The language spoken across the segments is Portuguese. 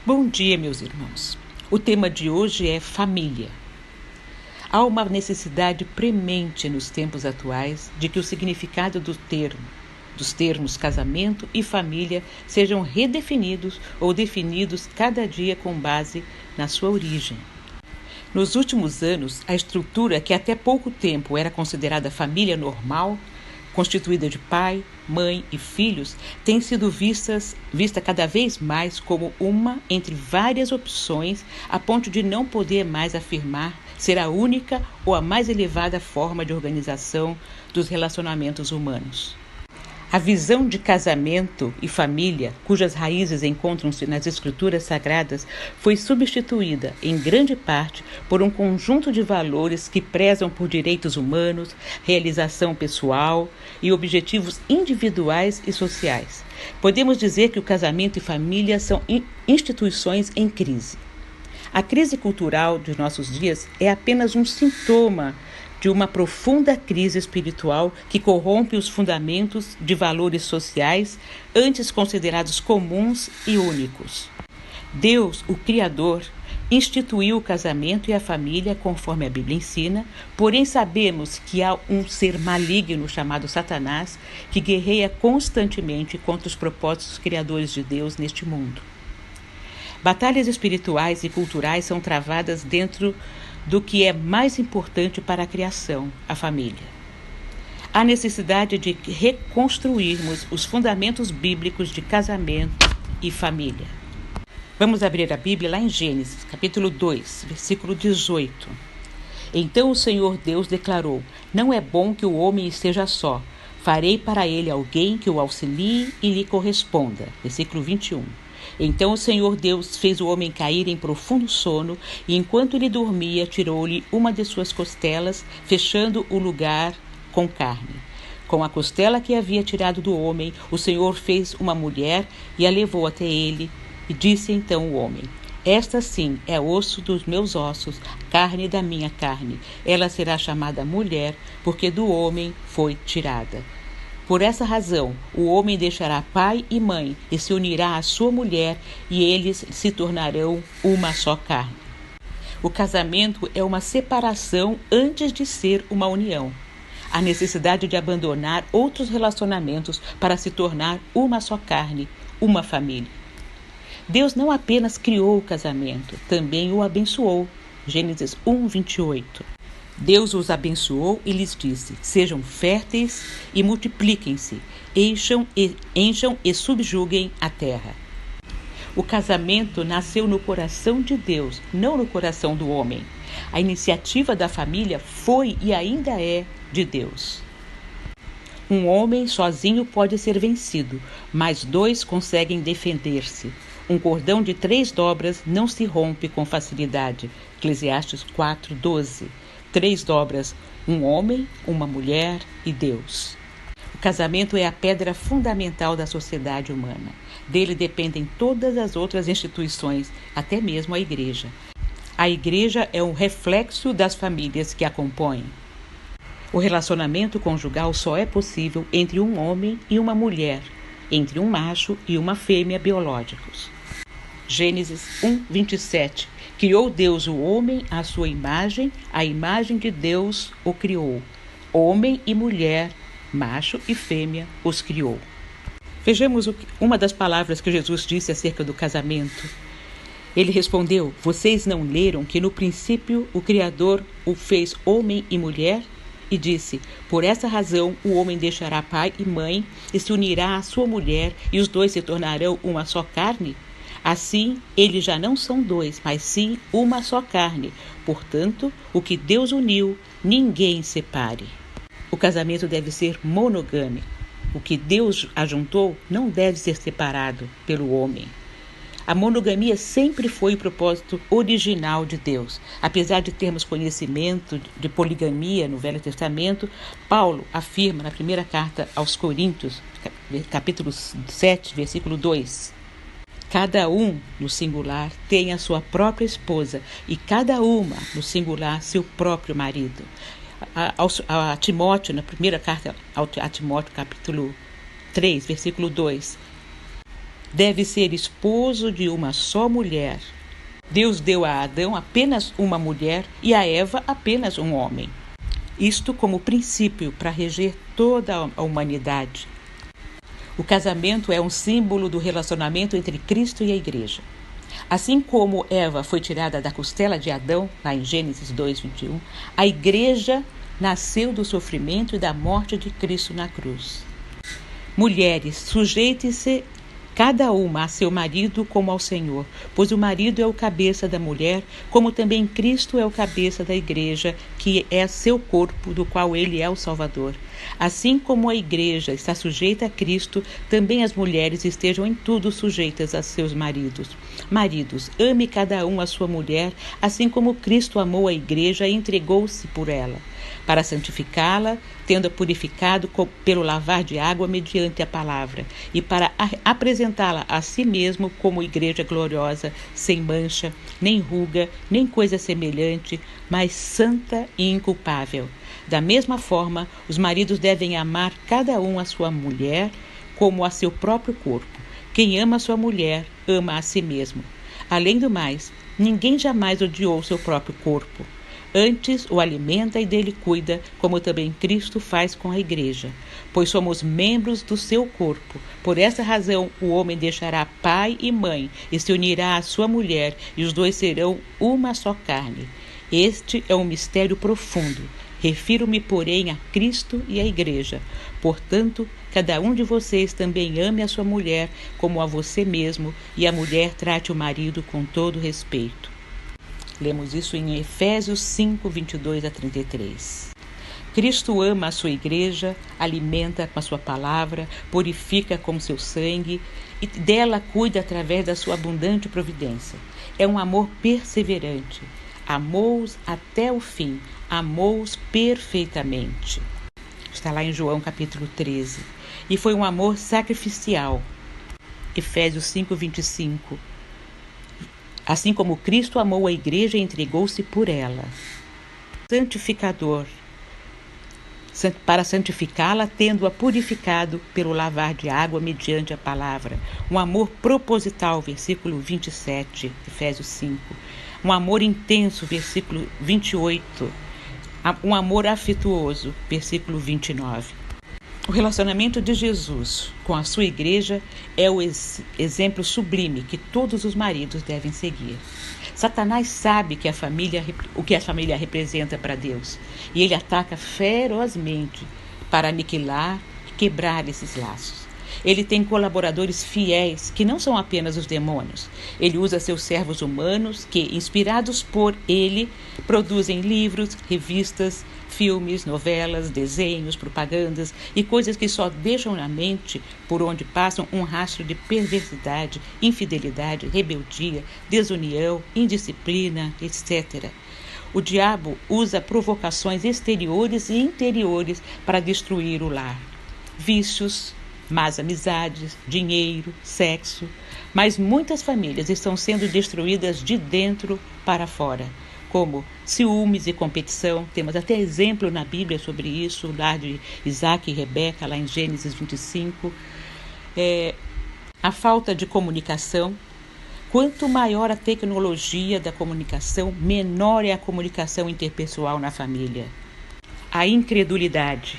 Bom dia, meus irmãos. O tema de hoje é família. Há uma necessidade premente nos tempos atuais de que o significado dos termos casamento e família sejam redefinidos ou definidos cada dia com base na sua origem. Nos últimos anos, a estrutura que até pouco tempo era considerada família normal, constituída de pai, mãe e filhos, tem sido vista cada vez mais como uma entre várias opções, a ponto de não poder mais afirmar ser a única ou a mais elevada forma de organização dos relacionamentos humanos. A visão de casamento e família, cujas raízes encontram-se nas escrituras sagradas, foi substituída, em grande parte, por um conjunto de valores que prezam por direitos humanos, realização pessoal e objetivos individuais e sociais. Podemos dizer que o casamento e família são instituições em crise. A crise cultural de nossos dias é apenas um sintoma de uma profunda crise espiritual que corrompe os fundamentos de valores sociais antes considerados comuns e únicos. Deus, o Criador, instituiu o casamento e a família conforme a Bíblia ensina, porém sabemos que há um ser maligno chamado Satanás que guerreia constantemente contra os propósitos criadores de Deus neste mundo. Batalhas espirituais e culturais são travadas dentro do que é mais importante para a criação, a família. Há necessidade de reconstruirmos os fundamentos bíblicos de casamento e família. Vamos abrir a Bíblia lá em Gênesis, capítulo 2, versículo 18. Então o Senhor Deus declarou: não é bom que o homem esteja só. Farei para ele alguém que o auxilie e lhe corresponda. Versículo 21. Então o Senhor Deus fez o homem cair em profundo sono, e enquanto ele dormia, tirou-lhe uma de suas costelas, fechando o lugar com carne. Com a costela que havia tirado do homem, o Senhor fez uma mulher e a levou até ele, e disse então o homem: esta sim é osso dos meus ossos, carne da minha carne. Ela será chamada mulher, porque do homem foi tirada. Por essa razão, o homem deixará pai e mãe e se unirá à sua mulher, e eles se tornarão uma só carne. O casamento é uma separação antes de ser uma união. A necessidade de abandonar outros relacionamentos para se tornar uma só carne, uma família. Deus não apenas criou o casamento, também o abençoou. Gênesis 1, 28. Deus os abençoou e lhes disse: sejam férteis e multipliquem-se, encham e subjuguem a terra. O casamento nasceu no coração de Deus, não no coração do homem. A iniciativa da família foi e ainda é de Deus. Um homem sozinho pode ser vencido, mas dois conseguem defender-se. Um cordão de 3 dobras não se rompe com facilidade. Eclesiastes 4:12. 3 dobras: um homem, uma mulher e Deus. O casamento é a pedra fundamental da sociedade humana. Dele dependem todas as outras instituições, até mesmo a igreja. A igreja é um reflexo das famílias que a compõem. O relacionamento conjugal só é possível entre um homem e uma mulher, entre um macho e uma fêmea biológicos. Gênesis 1, 27. Criou Deus o homem à sua imagem, a imagem de Deus o criou. Homem e mulher, macho e fêmea, os criou. Vejamos uma das palavras que Jesus disse acerca do casamento. Ele respondeu: vocês não leram que no princípio o Criador o fez homem e mulher? E disse: por essa razão o homem deixará pai e mãe e se unirá à sua mulher, e os dois se tornarão uma só carne? Assim, eles já não são dois, mas sim uma só carne. Portanto, o que Deus uniu, ninguém separe. O casamento deve ser monogâmico. O que Deus ajuntou não deve ser separado pelo homem. A monogamia sempre foi o propósito original de Deus. Apesar de termos conhecimento de poligamia no Velho Testamento, Paulo afirma na primeira carta aos Coríntios, capítulo 7, versículo 2: cada um, no singular, tem a sua própria esposa, e cada uma, no singular, seu próprio marido. A Timóteo, na primeira carta a Timóteo, capítulo 3, versículo 2: deve ser esposo de uma só mulher. Deus deu a Adão apenas uma mulher e a Eva apenas um homem. Isto como princípio para reger toda a humanidade. O casamento é um símbolo do relacionamento entre Cristo e a Igreja. Assim como Eva foi tirada da costela de Adão, lá em Gênesis 2:21, a Igreja nasceu do sofrimento e da morte de Cristo na cruz. Mulheres, sujeitem-se cada uma a seu marido como ao Senhor, pois o marido é o cabeça da mulher, como também Cristo é o cabeça da Igreja, que é seu corpo, do qual ele é o Salvador. Assim como a Igreja está sujeita a Cristo, também as mulheres estejam em tudo sujeitas a seus maridos. Maridos, ame cada um a sua mulher, assim como Cristo amou a Igreja e entregou-se por ela, para santificá-la, tendo-a purificado pelo lavar de água mediante a palavra, e para apresentá-la a si mesmo como igreja gloriosa, sem mancha, nem ruga, nem coisa semelhante, mas santa e inculpável. Da mesma forma, os maridos devem amar cada um a sua mulher como a seu próprio corpo. Quem ama a sua mulher, ama a si mesmo. Além do mais, ninguém jamais odiou seu próprio corpo. Antes o alimenta e dele cuida, como também Cristo faz com a Igreja, pois somos membros do seu corpo. Por essa razão, o homem deixará pai e mãe e se unirá à sua mulher, e os dois serão uma só carne. Este é um mistério profundo. Refiro-me, porém, a Cristo e à Igreja. Portanto, cada um de vocês também ame a sua mulher como a você mesmo, e a mulher trate o marido com todo respeito. Lemos isso em Efésios 5:22-33. Cristo ama a sua Igreja, alimenta com a sua palavra, purifica com seu sangue e dela cuida através da sua abundante providência. É um amor perseverante. Amou-os até o fim, amou-os perfeitamente. Está lá em João capítulo 13. E foi um amor sacrificial. Efésios 5:25. Assim como Cristo amou a Igreja e entregou-se por ela. Santificador, para santificá-la, tendo-a purificado pelo lavar de água mediante a palavra. Um amor proposital, versículo 27, Efésios 5. Um amor intenso, versículo 28. Um amor afetuoso, versículo 29. O relacionamento de Jesus com a sua Igreja é o exemplo sublime que todos os maridos devem seguir. Satanás sabe o que a família representa para Deus, e ele ataca ferozmente para aniquilar e quebrar esses laços. Ele tem colaboradores fiéis que não são apenas os demônios. Ele usa seus servos humanos que, inspirados por ele, produzem livros, revistas, filmes, novelas, desenhos, propagandas e coisas que só deixam na mente, por onde passam, um rastro de perversidade, infidelidade, rebeldia, desunião, indisciplina, etc. O diabo usa provocações exteriores e interiores para destruir o lar. Vícios, más amizades, dinheiro, sexo. Mas muitas famílias estão sendo destruídas de dentro para fora, como ciúmes e competição. Temos até exemplo na Bíblia sobre isso, o lar de Isaac e Rebeca, lá em Gênesis 25. A falta de comunicação. Quanto maior a tecnologia da comunicação, menor é a comunicação interpessoal na família. A incredulidade.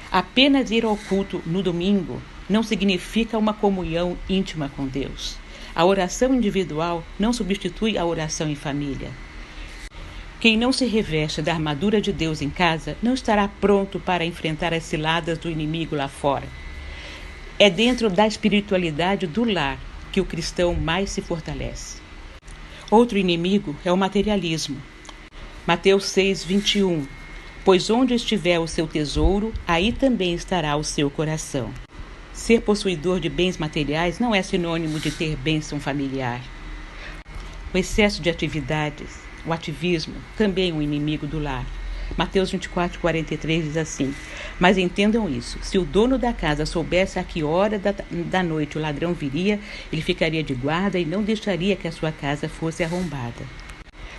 Apenas ir ao culto no domingo não significa uma comunhão íntima com Deus. A oração individual não substitui a oração em família. Quem não se reveste da armadura de Deus em casa não estará pronto para enfrentar as ciladas do inimigo lá fora. É dentro da espiritualidade do lar que o cristão mais se fortalece. Outro inimigo é o materialismo. Mateus 6:21. Pois onde estiver o seu tesouro, aí também estará o seu coração. Ser possuidor de bens materiais não é sinônimo de ter bênção familiar. O excesso de atividades, o ativismo, também é um inimigo do lar. Mateus 24:43 diz assim: Mas entendam isso, se o dono da casa soubesse a que hora da noite o ladrão viria, ele ficaria de guarda e não deixaria que a sua casa fosse arrombada.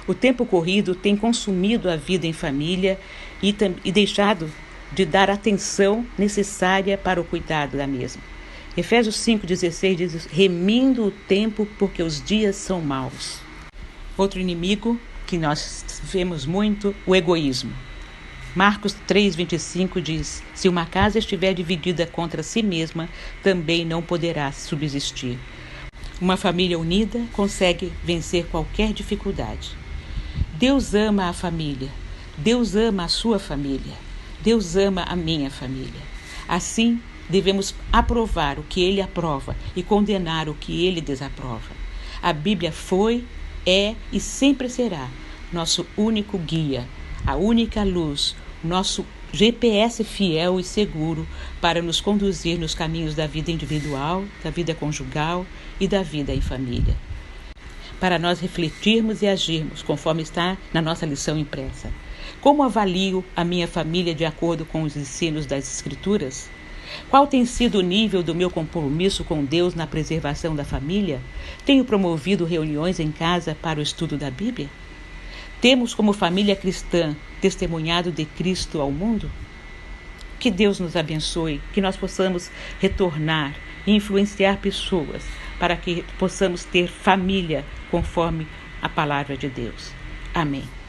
O tempo corrido tem consumido a vida em família e deixado de dar atenção necessária para o cuidado da mesma. Efésios 5,16 diz: remindo o tempo porque os dias são maus. Outro inimigo que nós vemos muito, o egoísmo. Marcos 3,25 diz: se uma casa estiver dividida contra si mesma, também não poderá subsistir. Uma família unida consegue vencer qualquer dificuldade. Deus ama a família. Deus ama a sua família. Deus ama a minha família. Assim, devemos aprovar o que Ele aprova e condenar o que Ele desaprova. A Bíblia foi, é e sempre será nosso único guia, a única luz, nosso GPS fiel e seguro para nos conduzir nos caminhos da vida individual, da vida conjugal e da vida em família. Para nós refletirmos e agirmos conforme está na nossa lição impressa. Como avalio a minha família de acordo com os ensinos das Escrituras? Qual tem sido o nível do meu compromisso com Deus na preservação da família? Tenho promovido reuniões em casa para o estudo da Bíblia? Temos como família cristã testemunhado de Cristo ao mundo? Que Deus nos abençoe, que nós possamos retornar e influenciar pessoas para que possamos ter família conforme a palavra de Deus. Amém.